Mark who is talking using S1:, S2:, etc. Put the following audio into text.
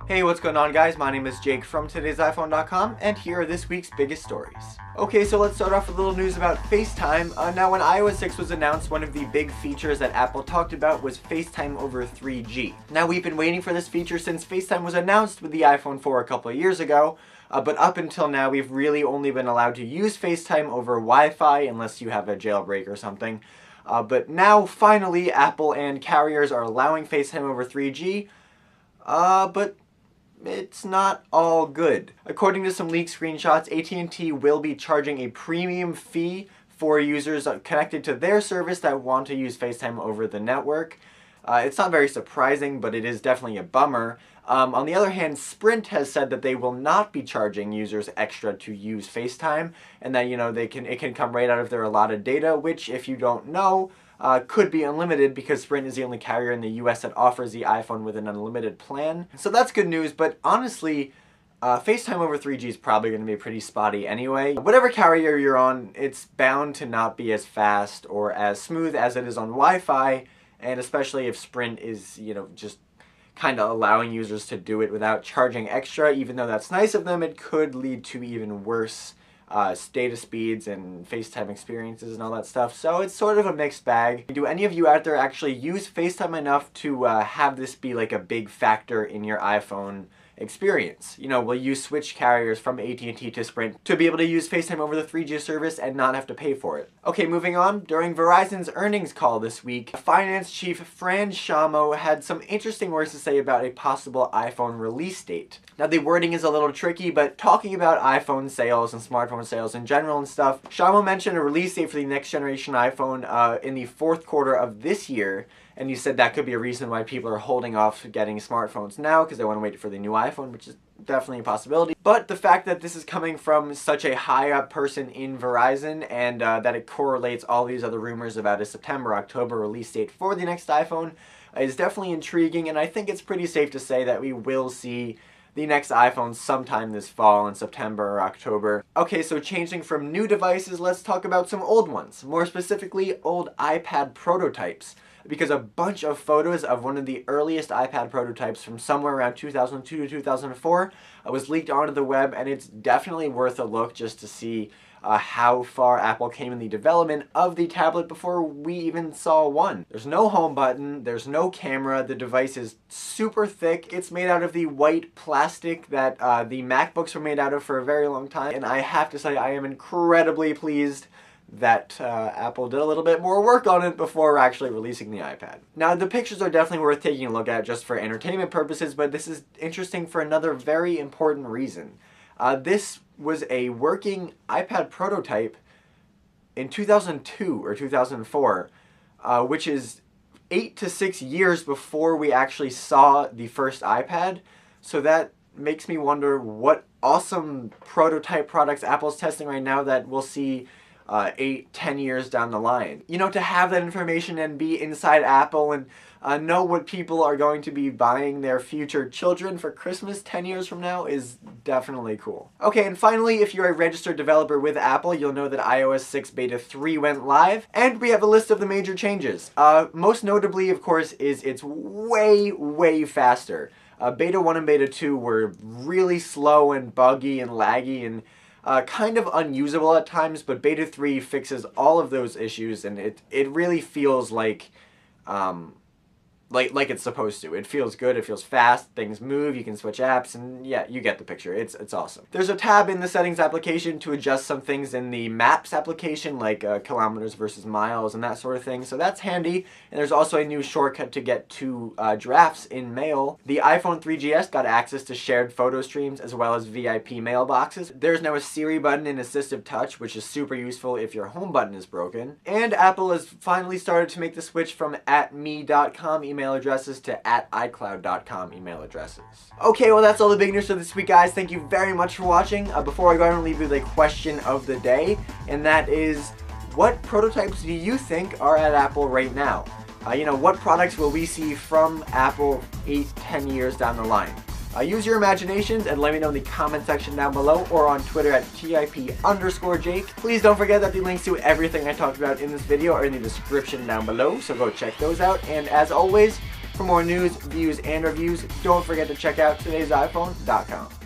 S1: Hey, what's going on guys? My name is Jake from today'siphone.com and here are this week's biggest stories. Okay, so let's start off with a little news about FaceTime. Now when iOS 6 was announced, one of the big features that Apple talked about was FaceTime over 3G. Now we've been waiting for this feature since FaceTime was announced with the iPhone 4 a couple of years ago, but up until now we've really only been allowed to use FaceTime over Wi-Fi unless you have a jailbreak or something. But now finally Apple and carriers are allowing FaceTime over 3G, but it's not all good. According to some leaked screenshots, AT&T will be charging a premium fee for users connected to their service that want to use FaceTime over the network. It's not very surprising, but it is definitely a bummer. On the other hand, Sprint has said that they will not be charging users extra to use FaceTime, and that it can come right out of their allotted data, which, if you don't know, could be unlimited because Sprint is the only carrier in the US that offers the iPhone with an unlimited plan. So that's good news, but honestly, FaceTime over 3G is probably going to be pretty spotty anyway. Whatever carrier you're on, it's bound to not be as fast or as smooth as it is on Wi-Fi, and especially if Sprint is, just kind of allowing users to do it without charging extra. Even though that's nice of them, it could lead to even worse data speeds and FaceTime experiences and all that stuff. So it's sort of a mixed bag. Do any of you out there actually use FaceTime enough to have this be like a big factor in your iPhone experience? Will you switch carriers from AT&T to Sprint to be able to use FaceTime over the 3G service and not have to pay for it? Okay, moving on. During Verizon's earnings call this week, Finance Chief Fran Shamo had some interesting words to say about a possible iPhone release date. Now the wording is a little tricky, but talking about iPhone sales and smartphone sales in general and stuff, Shamo mentioned a release date for the next generation iPhone in the fourth quarter of this year. And he said that could be a reason why people are holding off getting smartphones now because they want to wait for the new iPhone, which is definitely a possibility. But the fact that this is coming from such a high-up person in Verizon and that it correlates all these other rumors about a September, October release date for the next iPhone is definitely intriguing, and I think it's pretty safe to say that we will see the next iPhone sometime this fall in September or October. Okay, so changing from new devices, let's talk about some old ones. More specifically, old iPad prototypes. Because a bunch of photos of one of the earliest iPad prototypes from somewhere around 2002 to 2004 was leaked onto the web, and it's definitely worth a look just to see how far Apple came in the development of the tablet before we even saw one. There's no home button, there's no camera, the device is super thick, it's made out of the white plastic that the MacBooks were made out of for a very long time, and I have to say I am incredibly pleased that Apple did a little bit more work on it before actually releasing the iPad. Now the pictures are definitely worth taking a look at just for entertainment purposes, but this is interesting for another very important reason. This was a working iPad prototype in 2002 or 2004, which is 8 to 6 years before we actually saw the first iPad. So that makes me wonder what awesome prototype products Apple's testing right now that we'll see 8-10 years down the line. To have that information and be inside Apple and know what people are going to be buying their future children for Christmas 10 years from now is definitely cool. Okay, and finally, if you're a registered developer with Apple, you'll know that iOS 6 Beta 3 went live, and we have a list of the major changes. Most notably, of course, is it's way, way faster. Beta 1 and Beta 2 were really slow and buggy and laggy and kind of unusable at times, but Beta 3 fixes all of those issues, and it really feels like it's supposed to. It feels good, it feels fast, things move, you can switch apps, and yeah, you get the picture. It's awesome. There's a tab in the settings application to adjust some things in the maps application, like kilometers versus miles and that sort of thing, so that's handy. And there's also a new shortcut to get to drafts in Mail. The iPhone 3GS got access to shared photo streams as well as VIP mailboxes. There's now a Siri button in Assistive Touch, which is super useful if your home button is broken. And Apple has finally started to make the switch from @me.com email addresses to @iCloud.com email addresses. Okay, well that's all the big news for this week, guys. Thank you very much for watching. Before I go, I'm going to leave you the question of the day, and that is, what prototypes do you think are at Apple right now? What products will we see from Apple 8-10 years down the line? Use your imaginations and let me know in the comment section down below or on Twitter at @TIP_Jake. Please don't forget that the links to everything I talked about in this video are in the description down below, so go check those out. And as always, For more news, views, and reviews, don't forget to check out today'siphone.com.